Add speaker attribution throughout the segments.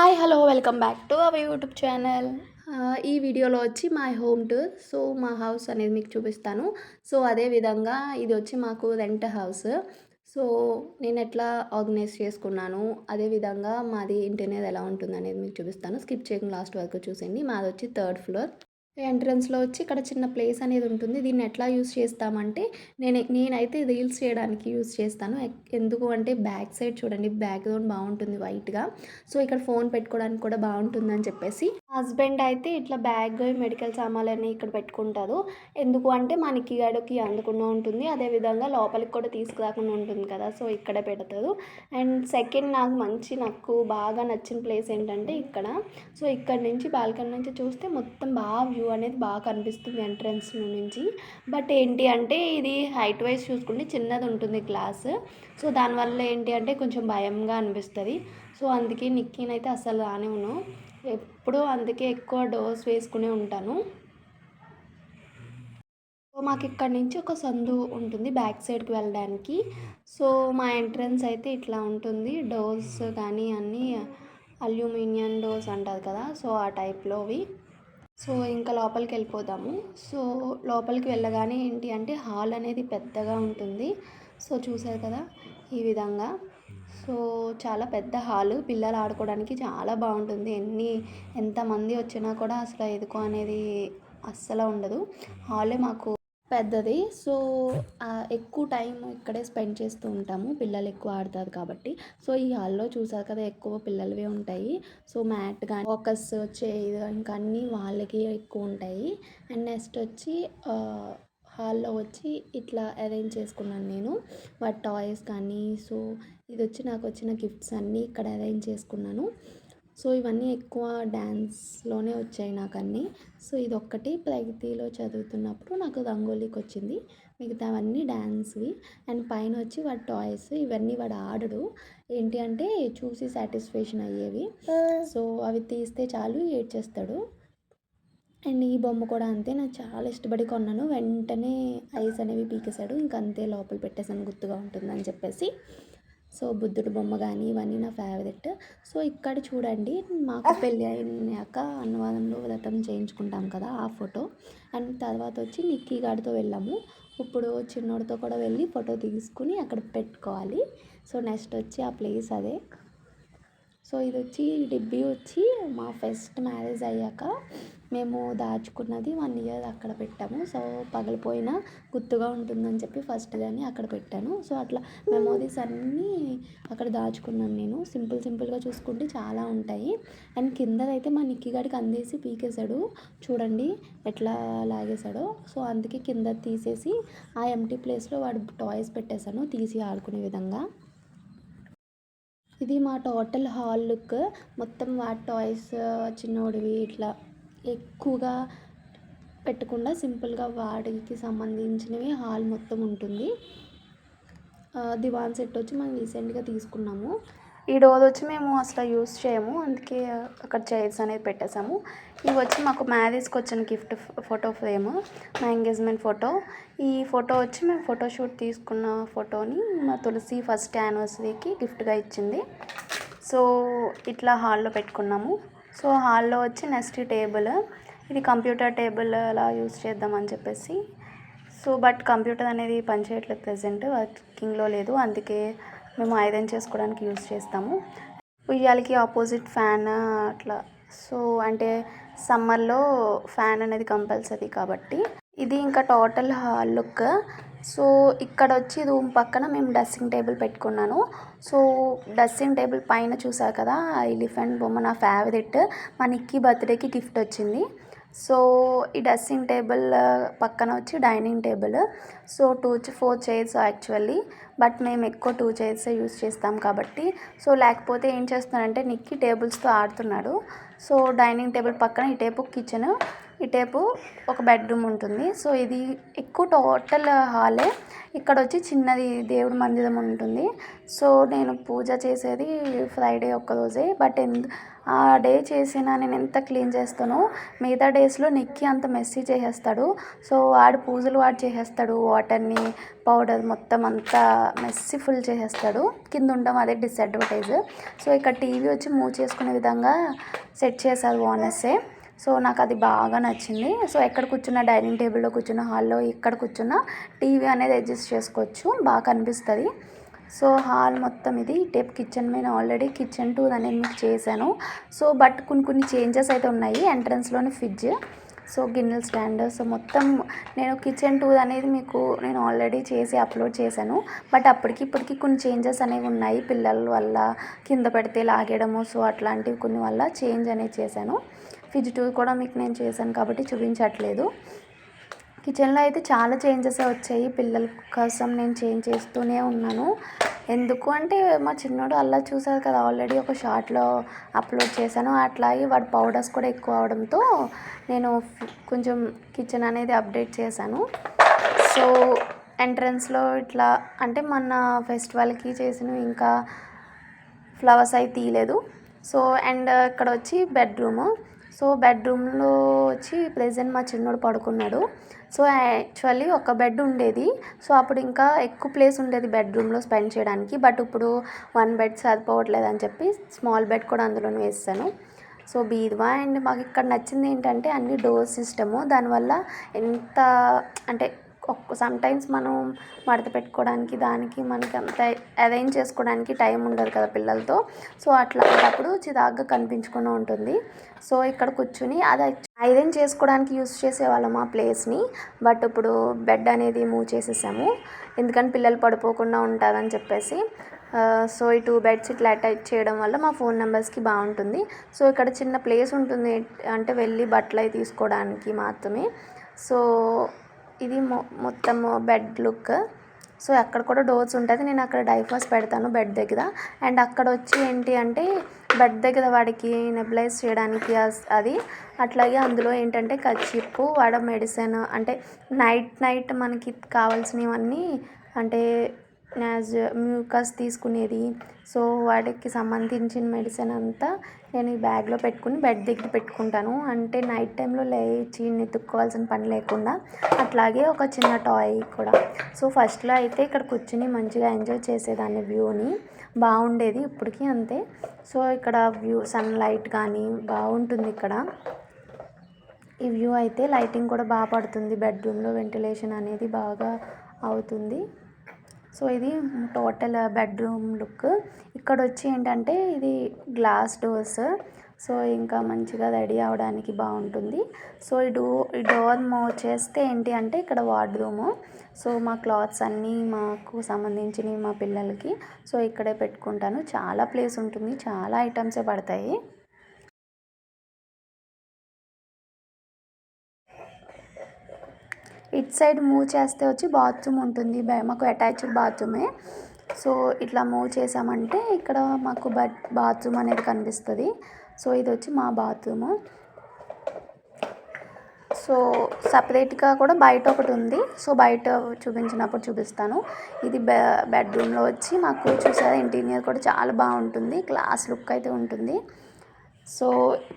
Speaker 1: Hi hello welcome back to our YouTube channel. ఈ వీడియోలో వచ్చి మై హోమ్ టూర్. సో మా హౌస్ అనేది మీకు చూపిస్తాను. సో అదే విధంగా ఇది వచ్చి మాకు రెంట్ హౌస్. సో నేను ఎట్లా ఆర్గనైజ్ చేసుకున్నాను, అదే విధంగా మాది ఇంటి అనేది ఎలా ఉంటుంది అనేది మీకు చూపిస్తాను. స్కిప్ చేయకుండా లాస్ట్ వరకు చూసేయండి. మాది వచ్చి థర్డ్ ఫ్లోర్. ఎంట్రన్స్లో వచ్చి ఇక్కడ చిన్న ప్లేస్ అనేది ఉంటుంది. దీన్ని ఎట్లా యూస్ చేస్తామంటే నేనైతే రీల్స్ చేయడానికి యూస్ చేస్తాను. ఎందుకు అంటే బ్యాక్ సైడ్ చూడండి, బ్యాక్గ్రౌండ్ బాగుంటుంది వైట్గా. సో ఇక్కడ ఫోన్ పెట్టుకోవడానికి కూడా బాగుంటుందని చెప్పేసి హస్బెండ్ అయితే ఇట్లా బ్యాగ్ మెడికల్ సామాన్లన్నీ ఇక్కడ పెట్టుకుంటారు. ఎందుకు అంటే మనకి గడికి అందకుండా ఉంటుంది, అదేవిధంగా లోపలికి కూడా తీసుకురాకుండా ఉంటుంది కదా. సో ఇక్కడే పెడతారు. అండ్ సెకండ్ నాకు బాగా నచ్చిన ప్లేస్ ఏంటంటే ఇక్కడ. సో ఇక్కడ నుంచి బాల్కనీ నుంచి చూస్తే మొత్తం బాగా వ్యూ అనేది బాగా కనిపిస్తుంది ఎంట్రన్స్ నుంచి. బట్ ఏంటి అంటే ఇది హైట్ వైజ్ చూసుకుంటే చిన్నది ఉంటుంది గ్లాస్. సో దానివల్ల ఏంటి అంటే కొంచెం భయంగా అనిపిస్తుంది. సో అందుకే నిక్కీనైతే అసలు రానివ్వను ఎప్పుడు, అందుకే ఎక్కువ డోర్స్ వేసుకునే ఉంటాను. సో మాకు ఇక్కడ నుంచి ఒక సందు ఉంటుంది బ్యాక్ సైడ్కి వెళ్ళడానికి. సో మా ఎంట్రన్స్ అయితే ఇట్లా ఉంటుంది. డోర్స్ కానీ అన్నీ అల్యూమినియం డోర్స్ అంటారు కదా, సో ఆ టైప్లోవి. సో ఇంకా లోపలికి వెళ్ళిపోదాము. సో లోపలికి వెళ్ళగానే ఏంటి అంటే హాల్ అనేది పెద్దగా ఉంటుంది. సో చూసారు కదా ఈ విధంగా. సో చాలా పెద్ద హాలు, పిల్లలు ఆడుకోవడానికి చాలా బాగుంటుంది. ఎంతమంది వచ్చినా కూడా అసలు ఎదుకో అనేది అస్సలు ఉండదు. హాలే మాకు పెద్దది. సో ఎక్కువ టైం ఇక్కడే స్పెండ్ చేస్తూ ఉంటాము, పిల్లలు ఎక్కువ ఆడతారు కాబట్టి. సో ఈ హాల్లో చూసారు కదా ఎక్కువ పిల్లలవే ఉంటాయి. సో మ్యాట్ కానీ ఫోకస్ చైర్ ఇంకా అన్నీ వాళ్ళకి ఎక్కువ ఉంటాయి. అండ్ నెక్స్ట్ వచ్చి హాల్లో వచ్చి ఇట్లా అరేంజ్ చేసుకున్నాను నేను వాటి టాయ్స్ కానీ. సో ఇది వచ్చి నాకు వచ్చిన గిఫ్ట్స్ అన్నీ ఇక్కడ అరేంజ్ చేసుకున్నాను. సో ఇవన్నీ ఎక్కువ డ్యాన్స్లోనే వచ్చాయి నాకు అన్నీ. సో ఇది ఒక్కటి ప్రగతిలో చదువుతున్నప్పుడు నాకు రంగోలీకి వచ్చింది, మిగతావన్నీ డ్యాన్స్వి. అండ్ పైన వచ్చి వాడి టాయ్స్, ఇవన్నీ వాడు ఆడడు, ఏంటి అంటే చూసి సాటిస్ఫాక్షన్ అయ్యేవి. సో అవి తీస్తే చాలు ఏడ్చేస్తాడు. అండ్ ఈ బొమ్మ కూడా అంతే, నాకు చాలా ఇష్టపడి కొన్నాను. వెంటనే ఐస్ అనేవి పీకేశాడు, ఇంక అంతే లోపల పెట్టేసాను గుర్తుగా ఉంటుందని చెప్పేసి. సో బుద్ధుడి బొమ్మ కానీ ఇవన్నీ నా ఫేవరెట్. సో ఇక్కడ చూడండి మాకు పెళ్ళి అయినాక అన్నవరంలో వ్రతం చేయించుకుంటాం కదా ఆ ఫోటో. అండ్ తర్వాత వచ్చి నిక్కీ గాడితో వెళ్ళాము. ఇప్పుడు చిన్నోడితో కూడా వెళ్ళి ఫోటో తీసుకుని అక్కడ పెట్టుకోవాలి. సో నెక్స్ట్ వచ్చి ఆ ప్లేస్ అదే. సో ఇది వచ్చి డిబ్బీ వచ్చి మా ఫస్ట్ మ్యారేజ్ అయ్యాక మేము దాచుకున్నది 1 ఇయర్ అక్కడ పెట్టాము. సో పగిలిపోయిన గుర్తుగా ఉంటుందని చెప్పి ఫస్ట్ దాన్ని అక్కడ పెట్టాను. సో అట్లా మెమోరీస్ అన్నీ అక్కడ దాచుకున్నాను నేను. సింపుల్గా చూసుకుంటే చాలా ఉంటాయి. అండ్ కిందదైతే మా నిక్కీ గాడికి అందేసి పీకేశాడు, చూడండి ఎట్లా లాగేశాడో. సో అందుకే కింద తీసేసి ఆ ఎంటీ ప్లేస్లో వాడు టాయ్స్ పెట్టేశాను తీసి ఆడుకునే విధంగా. ఇది మా టోటల్ హాల్ లుక్. మొత్తం వాటి టాయ్స్ చిన్నోడివి ఇట్లా ఎక్కువగా పెట్టకుండా సింపుల్గా వాడికి సంబంధించినవి హాల్ మొత్తం ఉంటుంది. దివాన్ సెట్ వచ్చి మనం రీసెంట్గా తీసుకున్నాము. ఈ డోర్ వచ్చి మేము అసలు యూస్ చేయము, అందుకే అక్కడ చైర్స్ అనేది పెట్టేసాము. ఇవి వచ్చి మాకు మ్యారేజ్కి వచ్చిన గిఫ్ట్ ఫోటో ఫ్రేమ్, మా ఎంగేజ్మెంట్ ఫోటో. ఈ ఫోటో వచ్చి మేము ఫోటోషూట్ తీసుకున్న ఫోటోని మా తులసి ఫస్ట్ యానివర్సరీకి గిఫ్ట్గా ఇచ్చింది. సో ఇట్లా హాల్లో పెట్టుకున్నాము. సో హాల్లో వచ్చి నెక్స్ట్ టేబుల్, ఇది కంప్యూటర్ టేబుల్ అలా యూస్ చేద్దామని చెప్పేసి. సో బట్ కంప్యూటర్ అనేది పనిచేయట్లేదు, ప్రెజెంట్ వర్కింగ్లో లేదు, అందుకే మేము ఐరన్ చేసుకోవడానికి యూస్ చేస్తాము. ఉయ్యాలకి ఆపోజిట్ ఫ్యాన్ అట్లా. సో అంటే సమ్మర్లో ఫ్యాన్ అనేది కంపల్సరీ కాబట్టి. ఇది ఇంకా టోటల్ హాల్ లుక్. సో ఇక్కడ వచ్చి రూమ్ పక్కన మేము డ్రెస్సింగ్ టేబుల్ పెట్టుకున్నాను. సో డ్రెస్సింగ్ టేబుల్ పైన చూసారు కదా ఎలిఫెంట్ బొమ్మ, నా ఫేవరెట్, మా నిక్కీ బర్త్డేకి గిఫ్ట్ వచ్చింది. సో ఈ డ్రెస్సింగ్ టేబుల్ పక్కన వచ్చి dining table. So 4 chairs actually, but మేము ఎక్కువ 2 చైర్సే యూస్ చేస్తాం కాబట్టి. సో లేకపోతే ఏం చేస్తున్నాడంటే నిక్కీ టేబుల్స్తో ఆడుతున్నాడు. సో డైనింగ్ టేబుల్ పక్కన ఇటేపు కిచెన్, ఇటేపు ఒక బెడ్రూమ్ ఉంటుంది. సో ఇది ఎక్కువ టోటల్ హాలే. ఇక్కడ వచ్చి చిన్నది దేవుడి మందిరం ఉంటుంది. సో నేను పూజ చేసేది ఫ్రైడే ఒక్కరోజే. బట్ ఆ డే నేను ఎంత క్లీన్ చేస్తానో మిగతా డేస్లో నిక్కి అంత మెస్సీ చేసేస్తాడు. సో వాడు పూజలు చేసేస్తాడు. వాటర్ని పౌడర్ మొత్తం అంతా మెస్సీ ఫుల్ చేసేస్తాడు. కింద ఉండడం అదే డిసడ్వాంటేజ్. సో ఇక్కడ టీవీ వచ్చి మూవ్ చేసుకునే విధంగా సెట్ చేశారు ఓనర్సే. సో నాకు అది బాగా నచ్చింది. సో ఎక్కడ కూర్చున్న డైనింగ్ టేబుల్లో కూర్చున్న హాల్లో ఎక్కడ కూర్చున్న టీవీ అనేది అడ్జస్ట్ చేసుకోవచ్చు, బాగా కనిపిస్తుంది. సో హాల్ మొత్తం ఇది టేప్ కిచెన్ మీద ఆల్రెడీ కిచెన్ టూర్ అనేది మీకు చేశాను. సో బట్ కొన్ని చేంజెస్ అయితే ఉన్నాయి. ఎంట్రన్స్లోని ఫ్రిడ్జ్, సో గిన్నెల స్టాండ్, సో మొత్తం నేను కిచెన్ టూర్ అనేది మీకు నేను ఆల్రెడీ చేసి అప్లోడ్ చేశాను. బట్ ఇప్పటికి కొన్ని చేంజెస్ అనేవి ఉన్నాయి. పిల్లల వల్ల కింద పెడితే లాగేయడము, సో అట్లాంటివి కొన్ని వల్ల చేంజ్ అనేది చేశాను. ఫ్రిడ్జ్ టూర్ కూడా మీకు నేను చేశాను కాబట్టి చూపించట్లేదు. కిచెన్లో అయితే చాలా చేంజెస్ వచ్చాయి. పిల్లల కోసం నేను చేంజ్ చేస్తూనే ఉన్నాను. ఎందుకు అంటే మా చిన్నోడు అలా చూసారు కదా, ఆల్రెడీ ఒక షార్ట్లో అప్లోడ్ చేశాను. అట్లాగే వాడి పౌడర్స్ కూడా ఎక్కువ అవడంతో నేను కొంచెం కిచెన్ అనేది అప్డేట్ చేశాను. సో ఎంట్రన్స్లో ఇట్లా అంటే మన ఫెస్టివల్కి చేసినవి ఇంకా ఫ్లవర్స్ అయితే తీయలేదు. సో అండ్ ఇక్కడ వచ్చి బెడ్రూము. సో బెడ్రూమ్లో వచ్చి ప్రెజెంట్ మా చిన్నోడు పడుకున్నాడు. సో యాక్చువల్లీ ఒక బెడ్ ఉండేది. సో అప్పుడు ఇంకా ఎక్కువ ప్లేస్ ఉండేది బెడ్రూమ్లో స్పెండ్ చేయడానికి. బట్ ఇప్పుడు 1 బెడ్ సరిపోవట్లేదు అని చెప్పి స్మాల్ బెడ్ కూడా అందులోనే వేసాను. సో బీరువా అండ్ మాకు ఇక్కడ నచ్చింది ఏంటంటే అన్ని డోర్ సిస్టము. దానివల్ల ఎంత అంటే సమ్టైమ్స్ మనం మడత పెట్టుకోవడానికి దానికి మనకి అంత అరేంజ్ చేసుకోవడానికి టైం ఉండదు కదా పిల్లలతో. సో అట్లాంటప్పుడు చిరాగ్గా కనిపించకుండా ఉంటుంది. సో ఇక్కడ కూర్చుని అది ఐరన్ చేసుకోవడానికి యూస్ చేసేవాళ్ళం ఆ ప్లేస్ని. బట్ ఇప్పుడు బెడ్ అనేది మూవ్ చేసేసాము, ఎందుకంటే పిల్లలు పడిపోకుండా ఉంటారని చెప్పేసి. సో ఈ 2 బెడ్స్ ఇట్లా అటాచ్ చేయడం వల్ల మా ఫోన్ నెంబర్స్కి బాగుంటుంది. సో ఇక్కడ చిన్న ప్లేస్ ఉంటుంది అంటే వెళ్ళి బట్టలు అవి తీసుకోవడానికి మాత్రమే. సో ఇది మొత్తం బెడ్ లుక్. సో అక్కడ కూడా డోర్స్ ఉంటుంది. నేను అక్కడ డైపర్స్ పెడతాను బెడ్ దగ్గర. అండ్ అక్కడ వచ్చి ఏంటి అంటే బెడ్ దగ్గర వాడికి నెబులైజ్ చేయడానికి అది. అట్లాగే అందులో ఏంటంటే కర్చీఫ్, వాడ మెడిసిన్ అంటే నైట్ మనకి కావాల్సినవన్నీ అంటే మ్యూకస్ తీసుకునేది. సో వాడికి సంబంధించిన మెడిసిన్ అంతా నేను ఈ బ్యాగ్లో పెట్టుకుని బెడ్ దగ్గర పెట్టుకుంటాను. అంటే నైట్ టైంలో లేచి నెతుక్కోవాల్సిన పని లేకుండా. అట్లాగే ఒక చిన్న టాయ్ కూడా. సో ఫస్ట్లో అయితే ఇక్కడ కూర్చుని మంచిగా ఎంజాయ్ చేసేదాన్ని, వ్యూని బాగుండేది. ఇప్పటికీ అంతే. సో ఇక్కడ వ్యూ సన్లైట్ కానీ బాగుంటుంది ఇక్కడ. ఈ వ్యూ అయితే లైటింగ్ కూడా బాగా పడుతుంది బెడ్రూమ్లో, వెంటిలేషన్ అనేది బాగా అవుతుంది. సో ఇది టోటల్ బెడ్రూమ్ లుక్. ఇక్కడ వచ్చి ఏంటంటే ఇది గ్లాస్ డోర్స్. సో ఇంకా మంచిగా రెడీ అవ్వడానికి బాగుంటుంది. సో ఈ డోర్ మూవ్ చేస్తే ఏంటి అంటే ఇక్కడ వార్డ్రూము. సో మా క్లాత్స్ అన్నీ మాకు సంబంధించినవి మా పిల్లలకి. సో ఇక్కడే పెట్టుకుంటాను. చాలా ప్లేస్ ఉంటుంది, చాలా ఐటమ్సే పడతాయి. ఇట్ సైడ్ మూవ్ చేస్తే వచ్చి బాత్రూమ్ ఉంటుంది. మాకు అటాచ్డ్ బాత్రూమే. సో ఇట్లా మూవ్ చేసామంటే ఇక్కడ మాకు బాత్రూమ్ అనేది కనిపిస్తుంది. సో ఇది వచ్చి మా బాత్రూము. సో సపరేట్గా కూడా బయట ఒకటి ఉంది. సో బయట చూపించినప్పుడు చూపిస్తాను. ఇది బెడ్రూమ్లో వచ్చి మాకు చూసారా ఇంటీరియర్ కూడా చాలా బాగుంటుంది, క్లాస్ లుక్ అయితే ఉంటుంది. సో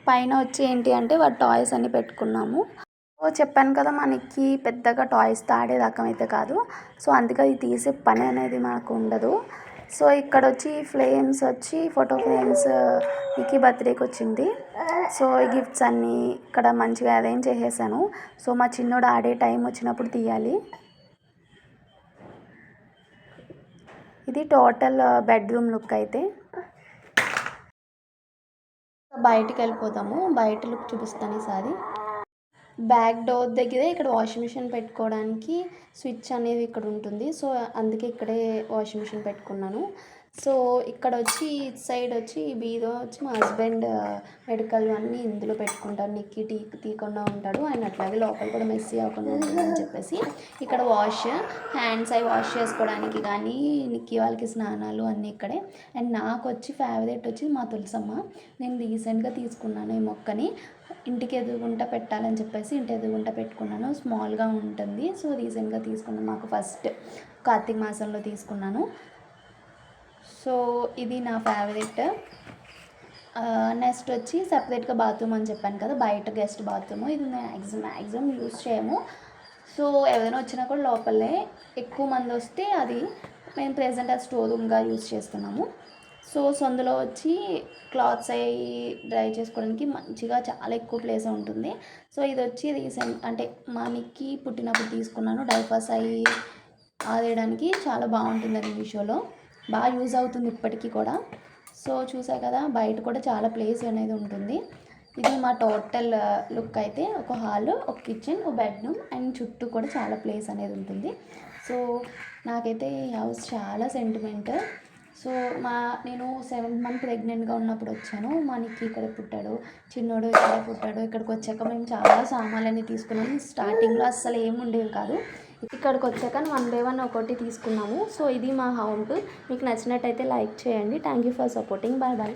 Speaker 1: పైన వచ్చి ఏంటి అంటే వాటి టాయ్స్ అన్నీ పెట్టుకున్నాము. సో చెప్పాను కదా మనకి పెద్దగా టాయ్స్ ఆడే రకం అయితే కాదు. సో అందుకే ఇది తీసే పని అనేది మనకు ఉండదు. సో ఇక్కడ వచ్చి ఫ్రేమ్స్ వచ్చి ఫోటో ఫ్రేమ్స్ మీకు బర్త్డేకి వచ్చింది. సో ఈ గిఫ్ట్స్ అన్నీ ఇక్కడ మంచిగా అరేంజ్ చేసేసాను. సో మా చిన్నోడు ఆడే టైం వచ్చినప్పుడు తీయాలి. ఇది టోటల్ బెడ్రూమ్ లుక్ అయితే. బయటికి వెళ్ళిపోతాము, బయట లుక్ చూపిస్తాను ఈసారి. బ్యాక్ డోర్ దగ్గరే ఇక్కడ వాషింగ్ మిషన్ పెట్టుకోవడానికి స్విచ్ అనేది ఇక్కడ ఉంటుంది. సో అందుకే ఇక్కడే వాషింగ్ మిషన్ పెట్టుకున్నాను. సో ఇక్కడ వచ్చి ఇటు సైడ్ వచ్చి బీరో వచ్చి మా హస్బెండ్ మెడికల్ అన్నీ ఇందులో పెట్టుకుంటారు. నిక్కి తీయకుండా ఉంటాడు. ఆయన అట్లాగే లోపల కూడా మెస్సీ అవ్వకుండా ఉంటుందని చెప్పేసి ఇక్కడ హ్యాండ్స్ అవి వాష్ చేసుకోవడానికి కానీ నిక్కి వాళ్ళకి స్నానాలు అన్నీ ఇక్కడే. అండ్ నాకు వచ్చి ఫేవరెట్ వచ్చి మా తులసమ్మ. నేను రీసెంట్గా తీసుకున్నాను ఈ మొక్కని. ఇంటికి ఎదురుగుంటా పెట్టాలని చెప్పేసి ఇంటి ఎదురుగుంటా పెట్టుకున్నాను. స్మాల్గా ఉంటుంది. సో రీసెంట్గా తీసుకున్నాను. మాకు ఫస్ట్ కార్తీక మాసంలో తీసుకున్నాను. సో ఇది నా ఫేవరెట్. నెక్స్ట్ వచ్చి సపరేట్గా బాత్రూమ్ అని చెప్పాను కదా, బయట గెస్ట్ బాత్రూమ్. ఇది మ్యాక్సిమం యూస్ చేయము. సో ఎవరైనా వచ్చినా కూడా లోపలే, ఎక్కువ మంది వస్తే అది మేము ప్రెజెంట్ అది స్టోర్ రూమ్గా యూస్ చేస్తున్నాము. సో సందులో వచ్చి క్లాత్స్ అవి డ్రై చేసుకోవడానికి మంచిగా చాలా ఎక్కువ ప్లేస్ ఉంటుంది. సో ఇది వచ్చి రీసెంట్ అంటే మా నిక్కి పుట్టినప్పుడు తీసుకున్నాను. డైపర్స్ అవి ఆదేయడానికి చాలా బాగుంటుంది అది మీషోలో. బాగా యూజ్ అవుతుంది ఇప్పటికీ కూడా. సో చూసా కదా, బయట కూడా చాలా ప్లేస్ అనేది ఉంటుంది. ఇది మా టోటల్ లుక్ అయితే ఒక హాల్, ఒక కిచెన్, ఒక బెడ్రూమ్ అండ్ చుట్టూ కూడా చాలా ప్లేస్ అనేది ఉంటుంది. సో నాకైతే ఈ హౌస్ చాలా సెంటిమెంట్. సో నేను 7th మంత్ ప్రెగ్నెంట్గా ఉన్నప్పుడు వచ్చాను. మా నిక్కి ఇక్కడ పుట్టాడు, చిన్నోడు ఇక్కడ పుట్టాడు. ఇక్కడికి వచ్చాక మేము చాలా సామాన్లన్నీ తీసుకున్నాము. స్టార్టింగ్లో అస్సలు ఏమి ఉండేవి కాదు. ఇక్కడికి వచ్చాక 1 by 1 ఒకటి తీసుకున్నాము. సో ఇది మా హోమ్ టూర్. మీకు నచ్చినట్టయితే లైక్ చేయండి. Thank you for supporting. Bye bye.